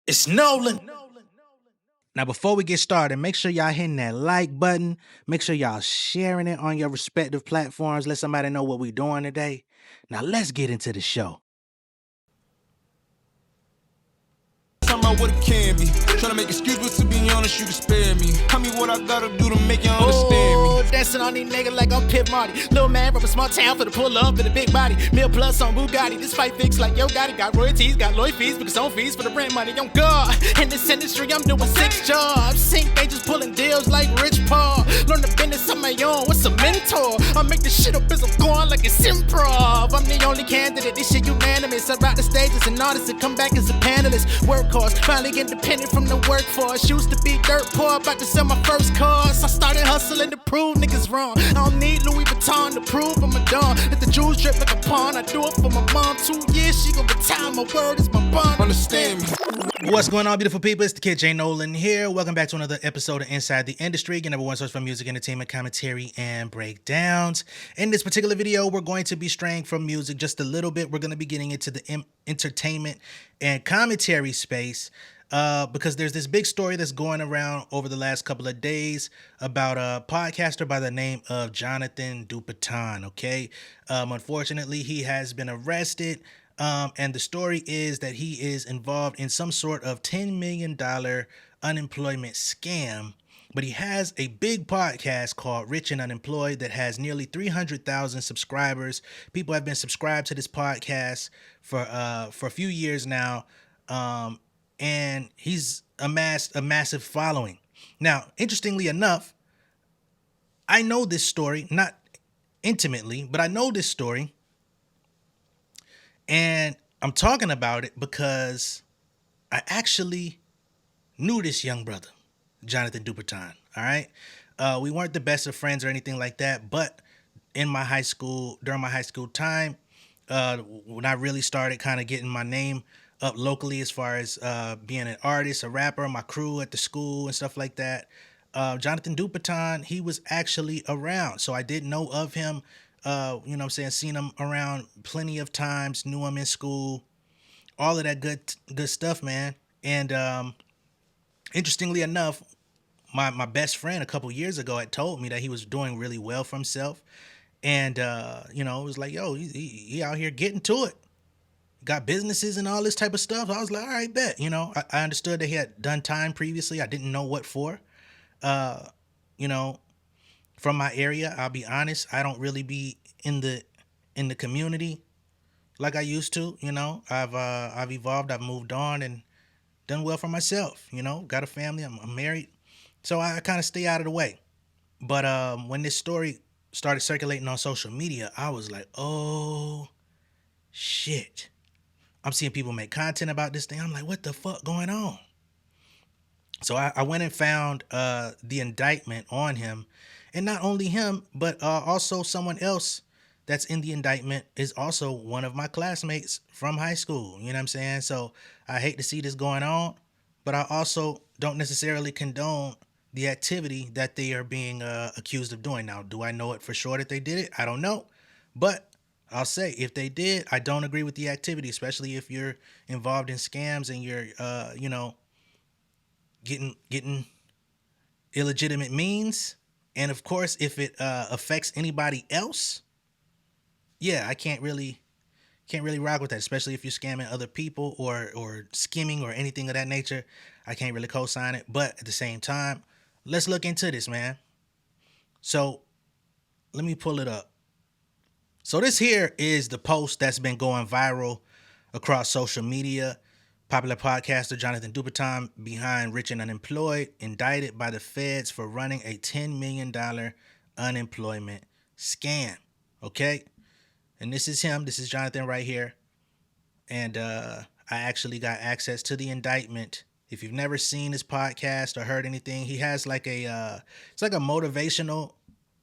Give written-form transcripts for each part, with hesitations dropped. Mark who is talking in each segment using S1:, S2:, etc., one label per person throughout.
S1: It's Nolan. Now, before we get started, make sure y'all hitting that like button. Make sure y'all sharing it on your respective platforms. Let somebody know what we're doing today. Now, let's get into the show.
S2: Talking about what it can be. Trying to make excuse, but to be honest, you can spare me. Tell me what I gotta do to make you understand me.
S3: Dancing on these niggas like I'm Pip Marty. Little man from a small town for the pull up in a big body. Meal plus on Bugatti. This fight fix like yo got it. Got royalties, got lawyer fees, because on fees for the rent money. On God, in this industry, I'm doing 6 jobs. Sink they just pulling deals like Rich Paul. Learn the business on my own. What's a mentor? I make this shit up as I'm going like it's improv. I'm the only candidate. This shit unanimous. I rock the stages and artists and come back as a panelist. Work course, finally independent from the workforce. Used to be dirt poor, about to sell my first cars. I started hustling to prove niggas wrong. I don't need Louis Vuitton to prove I'm a don. Let the jewels drip like a pawn. I do it for my mom. 2 years, she gon' retire. My word is my bond.
S2: Understand me.
S1: What's going on, beautiful people? It's the kid J Nolan here. Welcome back to another episode of Inside the Industry, your number one source for music, entertainment, commentary, and breakdowns. In this particular video, we're going to be straying from music just a little bit. We're going to be getting into the entertainment and commentary space because there's this big story that's going around over the last couple of days about a podcaster by the name of Jonathan Dupiton, okay? Unfortunately, he has been arrested. And the story is that he is involved in some sort of $10 million unemployment scam, but he has a big podcast called Rich and Unemployed that has nearly 300,000 subscribers. People have been subscribed to this podcast for a few years now, and he's amassed a massive following. Now, interestingly enough, I know this story, not intimately, but I know this story. And I'm talking about it because I actually knew this young brother, Jonathan Dupiton. All right. We weren't the best of friends or anything like that. But during my high school time, when I really started kind of getting my name up locally as far as being an artist, a rapper, my crew at the school and stuff like that, Jonathan Dupiton, he was actually around. So I did know of him. You know what I'm saying? Seen him around plenty of times, knew him in school, all of that good stuff, man. And interestingly enough, my best friend a couple years ago had told me that he was doing really well for himself. And, it was like, yo, he out here getting to it. Got businesses and all this type of stuff. I was like, all right, bet. I understood that he had done time previously. I didn't know what for. You know, from my area, I'll be honest, I don't really be in the community like I used to. I've evolved, I've moved on and done well for myself. Got a family, I'm married, so I kind of stay out of the way. But when this story started circulating on social media, I was like, oh shit, I'm seeing people make content about this thing. I'm like, what the fuck going on? So I went and found the indictment on him. And not only him, but also someone else that's in the indictment is also one of my classmates from high school. You know what I'm saying? So I hate to see this going on, but I also don't necessarily condone the activity that they are being accused of doing. Now, do I know it for sure that they did it? I don't know. But I'll say if they did, I don't agree with the activity, especially if you're involved in scams and you're, getting illegitimate means. And of course, if it affects anybody else, yeah, I can't really rock with that, especially if you're scamming other people or skimming or anything of that nature. I can't really co-sign it. But at the same time, let's look into this, man. So let me pull it up. So this here is the post that's been going viral across social media. Popular podcaster Jonathan Dupiton behind Rich and Unemployed, indicted by the feds for running a $10 million unemployment scam. Okay? And this is him. This is Jonathan right here. And I actually got access to the indictment. If you've never seen his podcast or heard anything, he has like it's like a motivational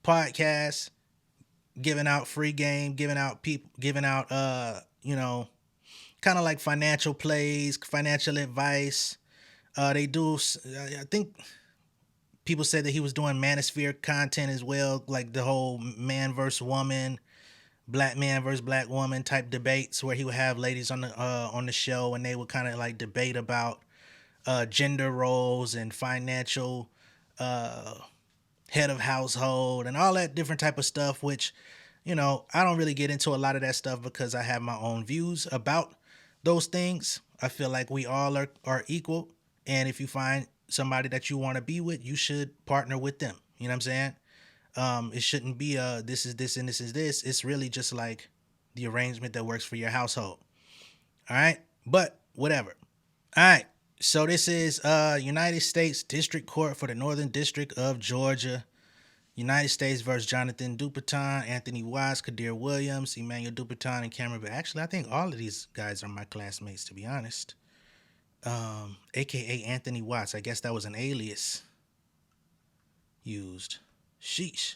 S1: podcast, giving out free game, giving out kind of like financial plays, financial advice. They do, I think people said that he was doing manosphere content as well, like the whole man versus woman, black man versus black woman type debates where he would have ladies on the show and they would kind of like debate about gender roles and financial uh, head of household and all that different type of stuff, which, I don't really get into a lot of that stuff because I have my own views about those things. I feel like we all are equal. And if you find somebody that you want to be with, you should partner with them. You know what I'm saying? It shouldn't be this is this and this is this. It's really just like the arrangement that works for your household. All right. But whatever. All right. So this is United States District Court for the Northern District of Georgia. United States versus Jonathan Dupiton, Anthony Watts, Kadir Williams, Emmanuel Dupiton, and Cameron. But actually, I think all of these guys are my classmates, to be honest. AKA Anthony Watts. I guess that was an alias used. Sheesh.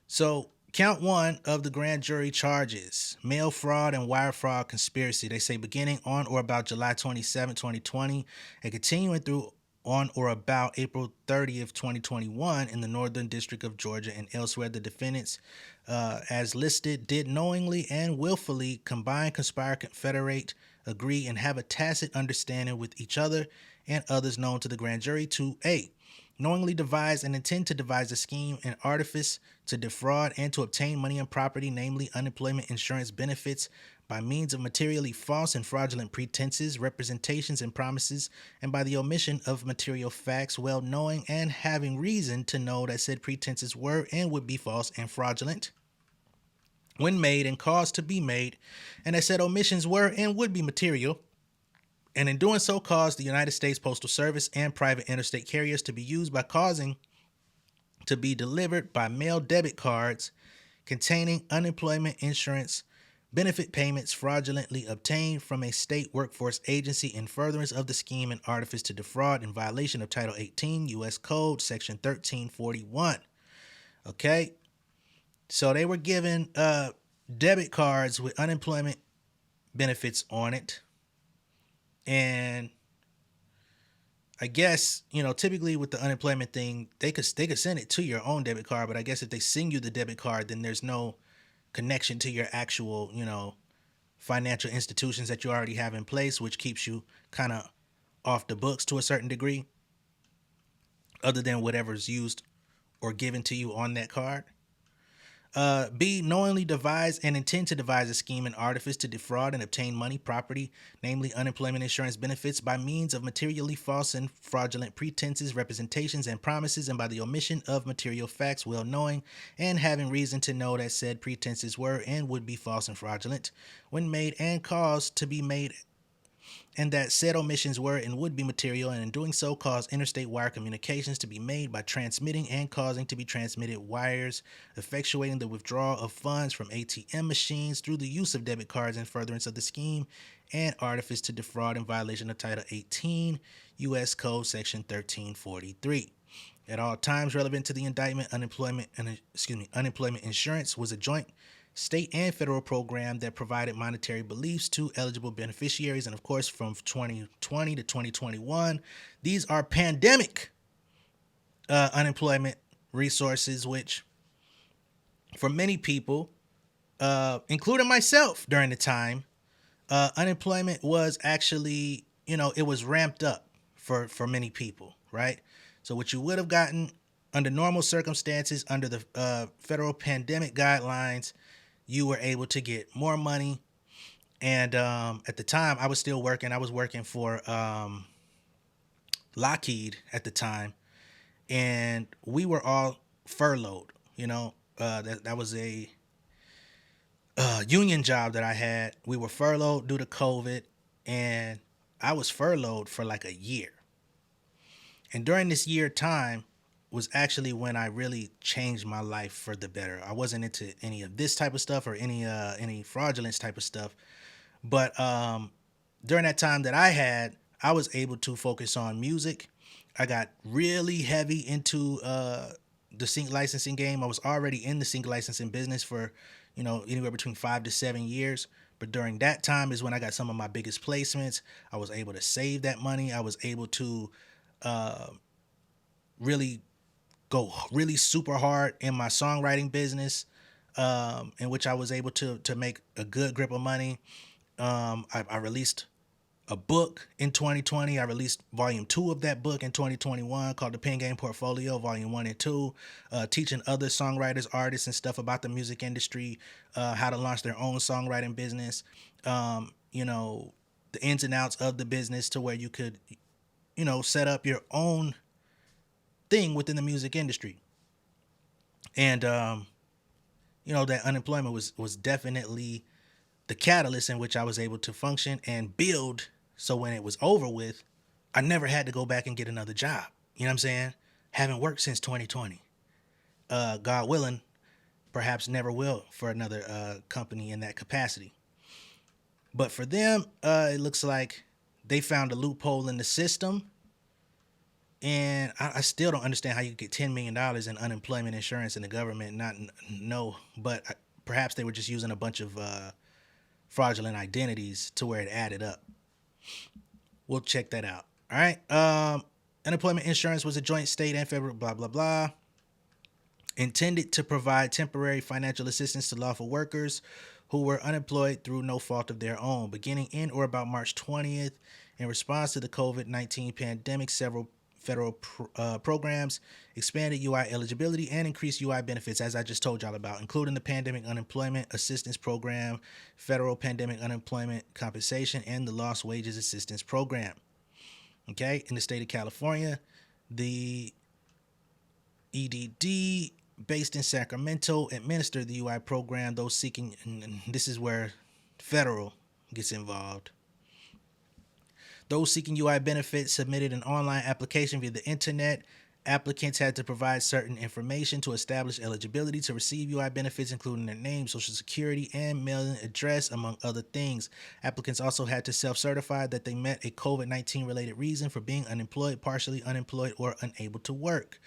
S1: So, count one of the grand jury charges: mail fraud and wire fraud conspiracy. They say beginning on or about July 27, 2020, and continuing through on or about April 30th, 2021, in the Northern District of Georgia and elsewhere, the defendants, as listed, did knowingly and willfully combine, conspire, confederate, agree, and have a tacit understanding with each other and others known to the grand jury to A, knowingly devise and intend to devise a scheme and artifice to defraud and to obtain money and property, namely unemployment insurance benefits, by means of materially false and fraudulent pretenses, representations, and promises, and by the omission of material facts, well knowing and having reason to know that said pretenses were and would be false and fraudulent when made and caused to be made, and that said omissions were and would be material, and in doing so caused the United States Postal Service and private interstate carriers to be used by causing to be delivered by mail debit cards containing unemployment insurance benefit payments fraudulently obtained from a state workforce agency in furtherance of the scheme and artifice to defraud in violation of Title 18 U.S. Code Section 1341. Okay, so they were given debit cards with unemployment benefits on it, and I guess, typically with the unemployment thing, they could send it to your own debit card, but I guess if they send you the debit card, then there's no connection to your actual, financial institutions that you already have in place, which keeps you kind of off the books to a certain degree, other than whatever's used or given to you on that card. B, knowingly devise and intend to devise a scheme and artifice to defraud and obtain money, property, namely unemployment insurance benefits, by means of materially false and fraudulent pretenses, representations, and promises, and by the omission of material facts, well knowing and having reason to know that said pretenses were and would be false and fraudulent when made and caused to be made, and that said omissions were and would be material, and in doing so cause interstate wire communications to be made by transmitting and causing to be transmitted wires, effectuating the withdrawal of funds from ATM machines through the use of debit cards in furtherance of the scheme and artifice to defraud in violation of Title 18 U.S. Code Section 1343. At all times relevant to the indictment, unemployment insurance was a joint state and federal program that provided monetary reliefs to eligible beneficiaries. And of course, from 2020 to 2021, these are pandemic unemployment resources, which for many people, including myself during the time, unemployment was actually, it was ramped up for many people, right? So what you would have gotten under normal circumstances, under the federal pandemic guidelines, you were able to get more money. And at the time, I was still working. I was working for Lockheed at the time. And we were all furloughed, that was a union job that I had. We were furloughed due to COVID. And I was furloughed for like a year. And during this year time, was actually when I really changed my life for the better. I wasn't into any of this type of stuff or any fraudulence type of stuff. But during that time that I had, I was able to focus on music. I got really heavy into the sync licensing game. I was already in the sync licensing business for, anywhere between 5 to 7 years. But during that time is when I got some of my biggest placements. I was able to save that money. I was able to really go really super hard in my songwriting business, in which I was able to make a good grip of money. I released a book in 2020. I released volume 2 of that book in 2021 called The Pen Game Portfolio, volume 1 and 2, teaching other songwriters, artists, and stuff about the music industry, how to launch their own songwriting business, the ins and outs of the business to where you could, set up your own thing within the music industry. And, that unemployment was definitely the catalyst in which I was able to function and build. So when it was over with, I never had to go back and get another job. You know what I'm saying? Haven't worked since 2020. God willing, perhaps never will for another company in that capacity. But for them, it looks like they found a loophole in the system. And I still don't understand how you get $10 million in unemployment insurance in the government. But perhaps they were just using a bunch of fraudulent identities to where it added up. We'll check that out. All right. Unemployment insurance was a joint state and federal blah, blah, blah. Intended to provide temporary financial assistance to lawful workers who were unemployed through no fault of their own. Beginning in or about March 20th, in response to the COVID-19 pandemic, several federal programs expanded UI eligibility and increased UI benefits, as I just told y'all about, including the Pandemic Unemployment Assistance Program, Federal Pandemic Unemployment Compensation, and the Lost Wages Assistance Program. Okay, in the state of California, the EDD, based in Sacramento, administered the UI program. Those seeking, and this is where federal gets involved. Those seeking UI benefits submitted an online application via the internet. Applicants had to provide certain information to establish eligibility to receive UI benefits, including their name, social security, and mailing address, among other things. Applicants also had to self-certify that they met a COVID-19 related reason for being unemployed, partially unemployed, or unable to work.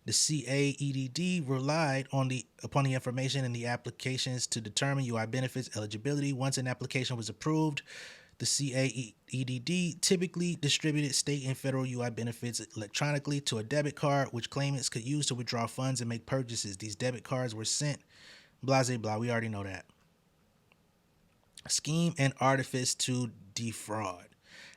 S1: The CAEDD relied upon the information in the applications to determine UI benefits eligibility. Once an application was approved, the CAEDD typically distributed state and federal UI benefits electronically to a debit card, which claimants could use to withdraw funds and make purchases. These debit cards were sent, blah, blah, blah. We already know that. Scheme and artifice to defraud.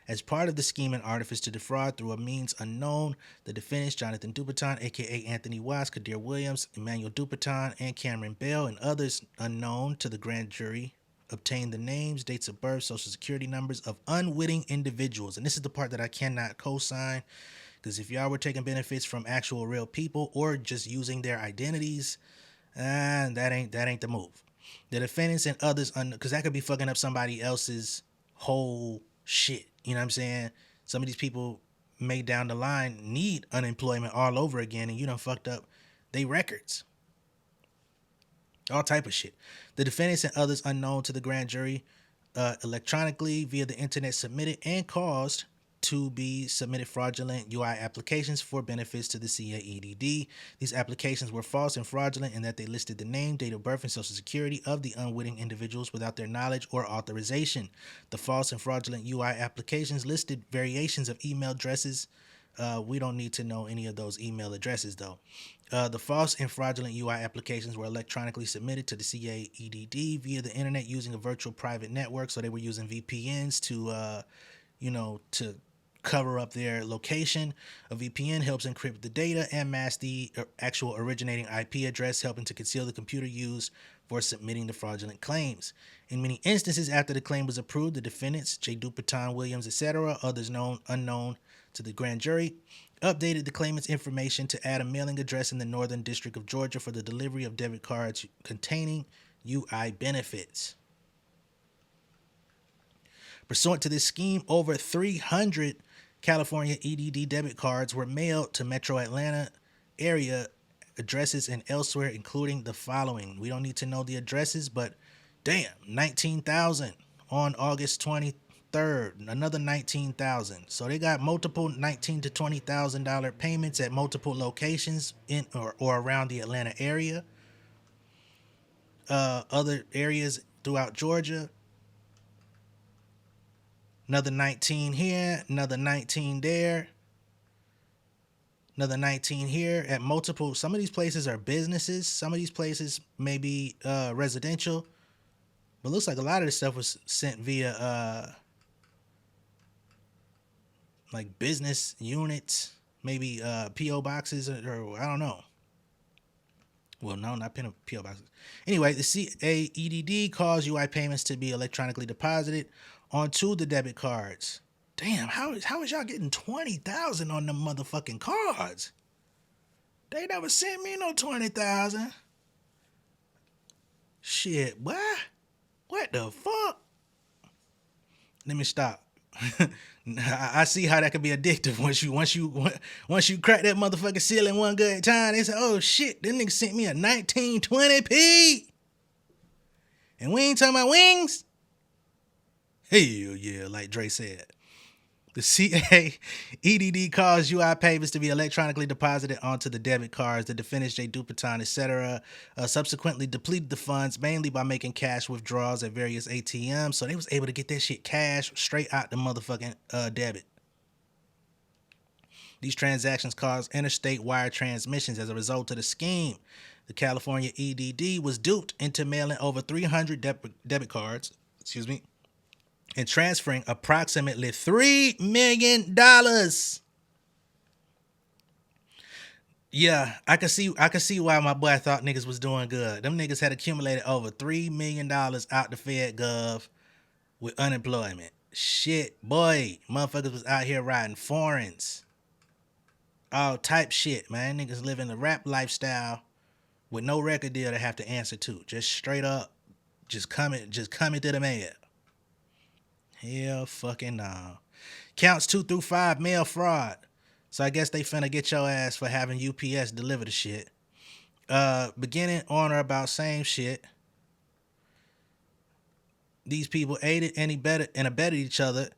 S1: As part of the scheme and artifice to defraud through a means unknown, the defendants, Jonathan Dupiton, a.k.a. Anthony Watts, Kadir Williams, Emmanuel Dupiton, and Cameron Bell, and others unknown to the grand jury, obtained the names, dates of birth, social security numbers of unwitting individuals. And this is the part that I cannot co-sign, because if y'all were taking benefits from actual real people or just using their identities, that ain't the move. The defendants and others, because that could be fucking up somebody else's whole shit. You know what I'm saying? Some of these people may down the line need unemployment all over again, and you done fucked up they records. All type of shit. The defendants and others unknown to the grand jury electronically via the internet submitted and caused to be submitted fraudulent UI applications for benefits to the CAEDD. These applications were false and fraudulent in that they listed the name, date of birth, and social security of the unwitting individuals without their knowledge or authorization. The false and fraudulent UI applications listed variations of email addresses. We don't need to know any of those email addresses, though. The false and fraudulent UI applications were electronically submitted to the CAEDD via the internet using a virtual private network. So they were using VPNs to cover up their location. A VPN helps encrypt the data and mask the actual originating IP address, helping to conceal the computer used for submitting the fraudulent claims. In many instances, after the claim was approved, the defendants, J. Dupiton, Williams, etc., others unknown to the grand jury, updated the claimant's information to add a mailing address in the Northern District of Georgia for the delivery of debit cards containing UI benefits. Pursuant to this scheme, over 300 California EDD debit cards were mailed to Metro Atlanta area addresses and elsewhere, including the following. We don't need to know the addresses, but damn, 19,000 on August 23rd, another 19,000. So they got multiple $19,000 to $20,000 payments at multiple locations in or around the Atlanta area. Other areas throughout Georgia. Another 19 here, another 19 there, another 19 here at multiple. Some of these places are businesses. Some of these places may be residential. But it looks like a lot of this stuff was sent via like business units, maybe PO boxes or I don't know. Well, no, not PO boxes. Anyway, the CAEDD calls UI payments to be electronically deposited onto the debit cards. Damn, how is y'all getting 20,000 on them motherfucking cards? They never sent me no 20,000. Shit, what the fuck? Let me stop. I see how that could be addictive once you crack that motherfucking ceiling one good time. They say, "Oh shit, this nigga sent me a 1920p," and we ain't talking about wings. Hell yeah, like Dre said. The CAEDD calls UI payments to be electronically deposited onto the debit cards. The defendants, J Dupiton, etc., subsequently depleted the funds mainly by making cash withdrawals at various ATMs. So they was able to get that shit cash straight out the motherfucking debit. These transactions caused interstate wire transmissions as a result of the scheme. The California EDD was duped into mailing over 300 debit cards. Excuse me. And transferring approximately $3 million. Yeah, I can see why my boy thought niggas was doing good. Them niggas had accumulated over $3 million out the Fed Gov with unemployment. Shit, boy, motherfuckers was out here riding foreigns. All type shit, man. Niggas living the rap lifestyle with no record deal to have to answer to. Just straight up, just coming to the mail. Hell fucking no. Counts 2 through 5, mail fraud. So I guess they finna get your ass for having UPS deliver the shit. Beginning on or about same shit. These people aided and abetted each other,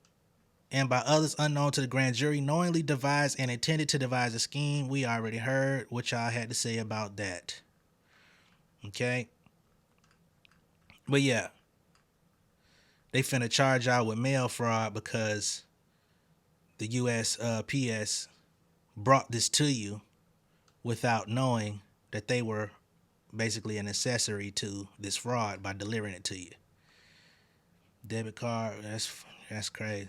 S1: and by others unknown to the grand jury, knowingly devised and intended to devise a scheme. We already heard what y'all had to say about that. Okay? But yeah. They finna charge y'all with mail fraud because the USPS brought this to you without knowing that they were basically an accessory to this fraud by delivering it to you. Debit card, that's crazy.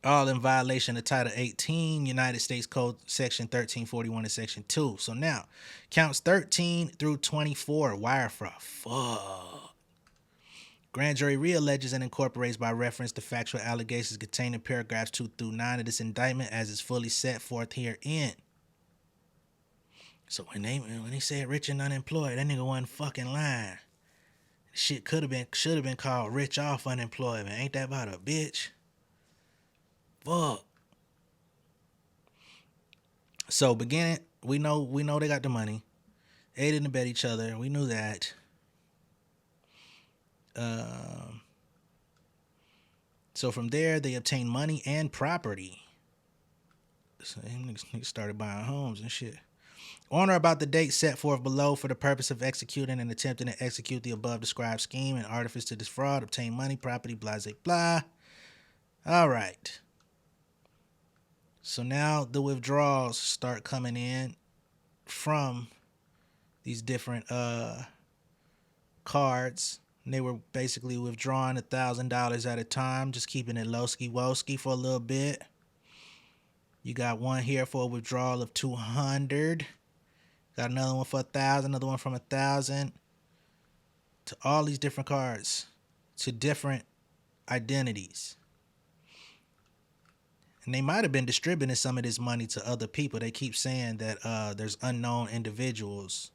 S1: All in violation of Title 18, United States Code Section 1341 and Section 2. So now, counts 13 through 24, wire fraud. Fuck. Grand jury realleges and incorporates by reference the factual allegations contained in paragraphs 2 through 9 of this indictment as is fully set forth herein. So when they said rich and unemployed, that nigga wasn't fucking lying. Shit should have been called rich off unemployment. Ain't that about a bitch? Fuck. So beginning, we know they got the money. Aided and abet each other. We knew that. So from there, they obtained money and property. So niggas started buying homes and shit. On or about the date set forth below for the purpose of executing and attempting to execute the above described scheme and artifice to defraud, obtain money, property, blah, blah, blah. All right. So now the withdrawals start coming in from these different cards. And they were basically withdrawing $1,000 at a time, just keeping it lowski-woski for a little bit. You got one here for a withdrawal of $200. Got another one for $1,000, another one from $1,000. To all these different cards, to different identities. And they might have been distributing some of this money to other people. They keep saying that there's unknown individuals.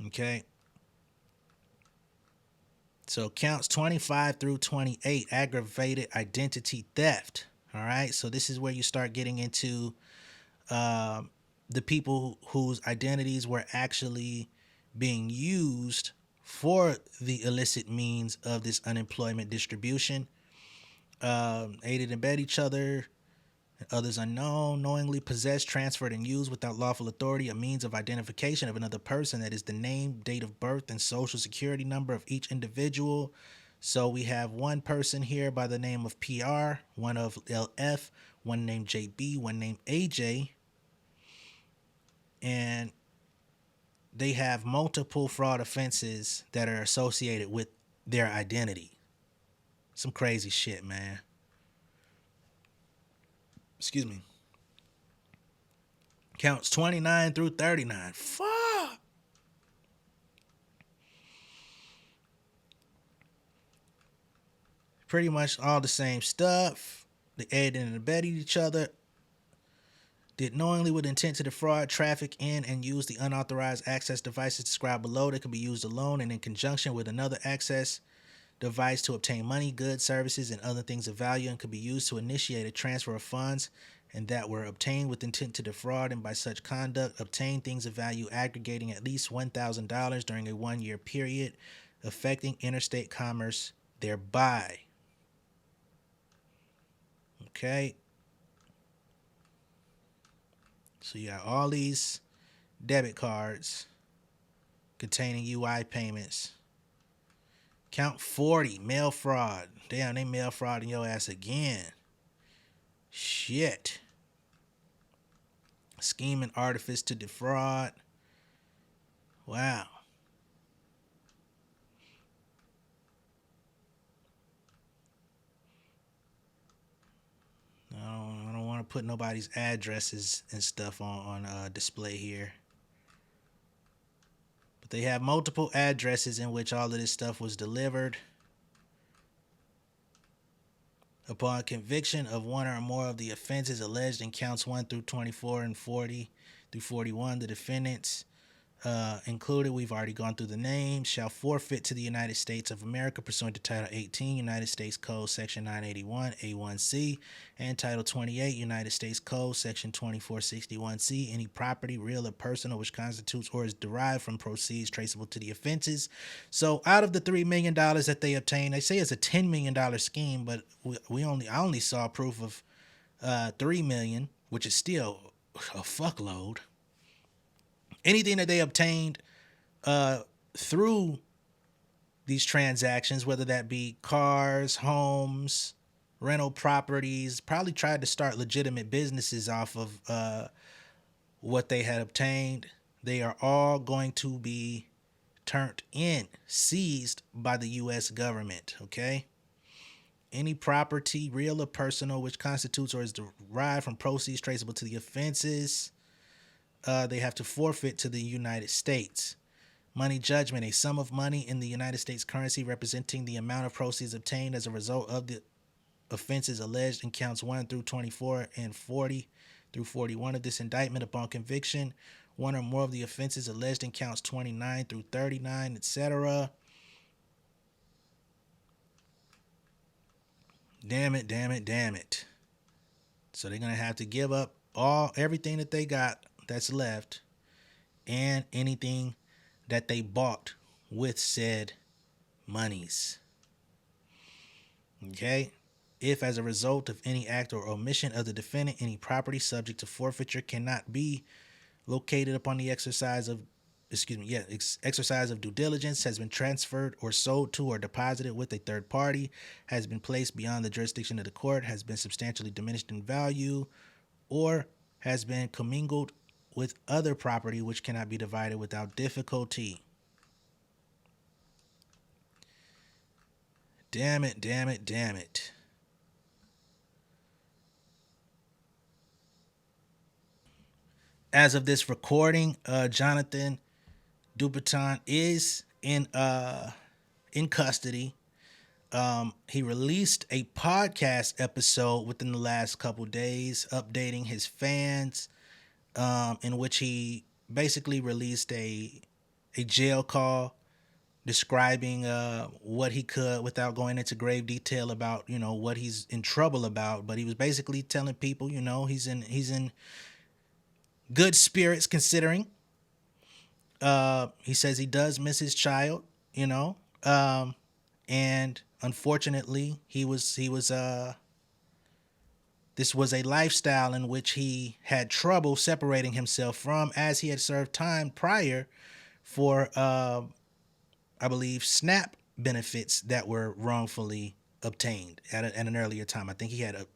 S1: Okay. So counts 25 through 28, aggravated identity theft. All right. So this is where you start getting into the people whose identities were actually being used for the illicit means of this unemployment distribution. Aided and abet each other. Others unknown, knowingly possessed, transferred, and used without lawful authority a means of identification of another person that is the name, date of birth, and social security number of each individual. So we have one person here by the name of PR, one of LF, one named JB, one named AJ. And they have multiple fraud offenses that are associated with their identity. Some crazy shit, man. Excuse me. Counts 29 through 39. Fuck. Pretty much all the same stuff. They aided and abetted each other. Did knowingly with intent to defraud, traffic in, and use the unauthorized access devices described below that can be used alone and in conjunction with another access device to obtain money, goods, services, and other things of value, and could be used to initiate a transfer of funds and that were obtained with intent to defraud, and by such conduct obtain things of value aggregating at least $1,000 during a 1-year period, affecting interstate commerce thereby. Okay. So you got all these debit cards containing UI payments. Count 40, mail fraud. Damn, they mail frauding your ass again. Shit. Scheme and artifice to defraud. Wow. I don't want to put nobody's addresses and stuff on display here. But they have multiple addresses in which all of this stuff was delivered. Upon conviction of one or more of the offenses alleged in counts 1 through 24 and 40 through 41, the defendants included, we've already gone through the names, shall forfeit to the United States of America pursuant to Title 18 United States Code Section 981 A1C and Title 28 United States Code Section 2461C any property, real or personal, which constitutes or is derived from proceeds traceable to the offenses. So out of the $3 million that they obtained, they say it's a $10 million scheme, but I only saw proof of $3 million, which is still a fuckload. Anything that they obtained through these transactions, whether that be cars, homes, rental properties, probably tried to start legitimate businesses off of what they had obtained. They are all going to be turned in, seized by the U.S. government, okay? Any property, real or personal, which constitutes or is derived from proceeds traceable to the offenses, they have to forfeit to the United States. Money judgment, a sum of money in the United States currency representing the amount of proceeds obtained as a result of the offenses alleged in counts 1 through 24 and 40 through 41 of this indictment upon conviction. One or more of the offenses alleged in counts 29 through 39, etc. Damn it. So they're going to have to give up everything that they got that's left and anything that they bought with said monies. Okay? If as a result of any act or omission of the defendant, any property subject to forfeiture cannot be located upon the exercise of due diligence, has been transferred or sold to or deposited with a third party, has been placed beyond the jurisdiction of the court, has been substantially diminished in value, or has been commingled with other property which cannot be divided without difficulty. Damn it. As of this recording, Jonathan Dupiton is in custody. He released a podcast episode within the last couple days, updating his fans, in which he basically released a jail call describing what he could without going into grave detail about what he's in trouble about. But he was basically telling people he's in good spirits considering. He says he does miss his child, and unfortunately this was a lifestyle in which he had trouble separating himself from, as he had served time prior for I believe SNAP benefits that were wrongfully obtained at an earlier time. I think he had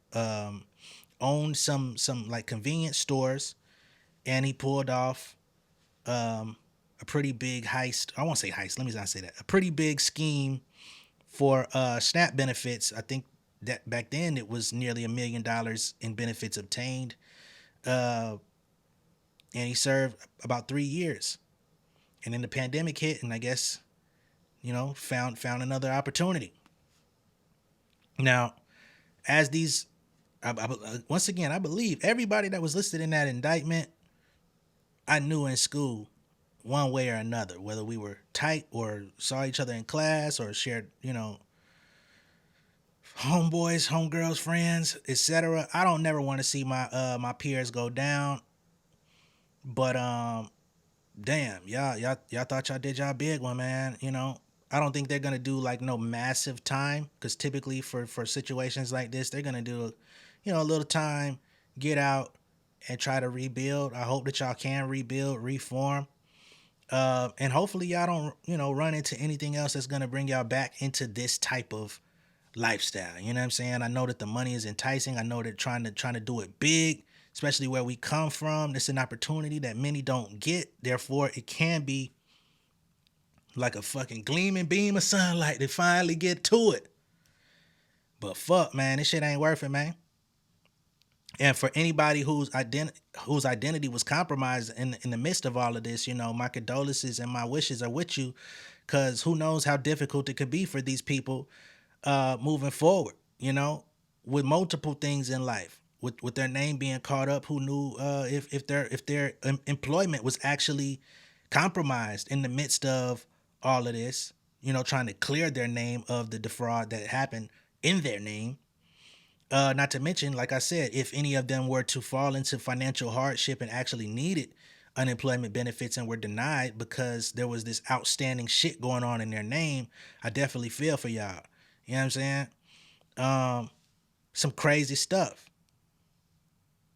S1: owned some like convenience stores, and he pulled off a pretty big heist. I won't say heist. Let me not say that. A pretty big scheme for SNAP benefits. I think that back then it was nearly $1 million in benefits obtained. And he served about 3 years. And then the pandemic hit, and I guess, found another opportunity. Now, as these, once again, I believe everybody that was listed in that indictment, I knew in school one way or another, whether we were tight or saw each other in class or shared, homeboys, homegirls, friends, etc. I don't never want to see my peers go down. But damn, y'all thought y'all did y'all big one, man. I don't think they're gonna do like no massive time, because typically for situations like this, they're gonna do, a little time, get out, and try to rebuild. I hope that y'all can rebuild, reform, and hopefully y'all don't, run into anything else that's gonna bring y'all back into this type of lifestyle. You know what I'm saying? I know that the money is enticing. I know that trying to do it big, especially where we come from, it's an opportunity that many don't get. Therefore, it can be like a fucking gleaming beam of sunlight to finally get to it. But fuck, man, this shit ain't worth it, man. And for anybody whose identity was compromised in the midst of all of this, my condolences and my wishes are with you, because who knows how difficult it could be for these people moving forward, with multiple things in life, with their name being caught up. Who knew if their employment was actually compromised in the midst of all of this, trying to clear their name of the defraud that happened in their name. Not to mention, like I said, if any of them were to fall into financial hardship and actually needed unemployment benefits and were denied because there was this outstanding shit going on in their name, I definitely feel for y'all. You know what I'm saying? Some crazy stuff.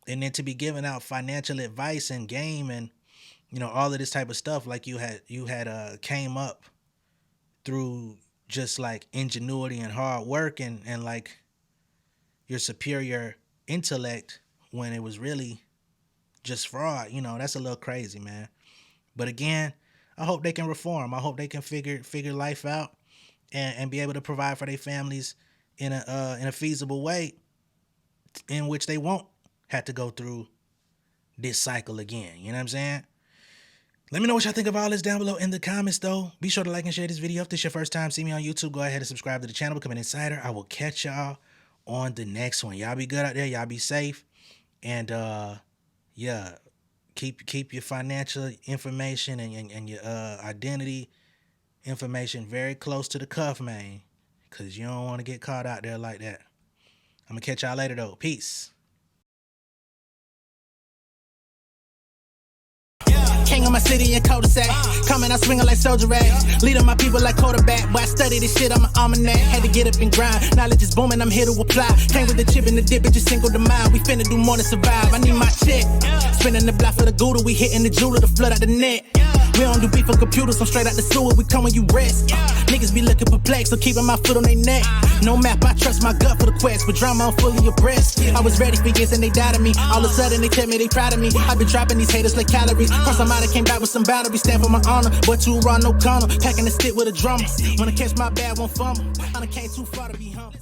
S1: And then to be giving out financial advice and game and, all of this type of stuff, like you had came up through just like ingenuity and hard work and like your superior intellect, when it was really just fraud. That's a little crazy, man. But again, I hope they can reform. I hope they can figure life out and be able to provide for their families in a feasible way, in which they won't have to go through this cycle again. You know what I'm saying? Let me know what y'all think of all this down below in the comments, though. Be sure to like and share this video. If this is your first time seeing me on YouTube, go ahead and subscribe to the channel, become an insider. I will catch y'all on the next one. Y'all be good out there. Y'all be safe. And yeah, keep your financial information and your identity information very close to the cuff, man, because you don't want to get caught out there like that. I'm gonna catch y'all later, though. Peace.
S3: King of my city and cul-de-sac. Coming out swinging like soldier rag. Leading my people like quarterback. But I study this shit, I'm an almanac. Had to get up and grind. Knowledge is booming, I'm here to apply. Came with the chip and the dip, it just single the mind. We finna do more than survive. I need my check. Spinning the block for the Gouda. We hitting the jeweler to flood out the net. We don't do beef on computers, I'm straight out the sewer. We come when you rest. Niggas be looking perplexed, so keeping my foot on their neck. No map, I trust my gut for the quest. But drama, I'm fully abreast. I was ready for years and they doubted me. All of a sudden they tell me they proud of me. I been dropping these haters like calories. Cross them out, I came back with some boundaries. Stand for my honor, but you run no corner. Packing the stick with a drummer. Wanna catch my bad, won't fumble. I done came too far to be humble.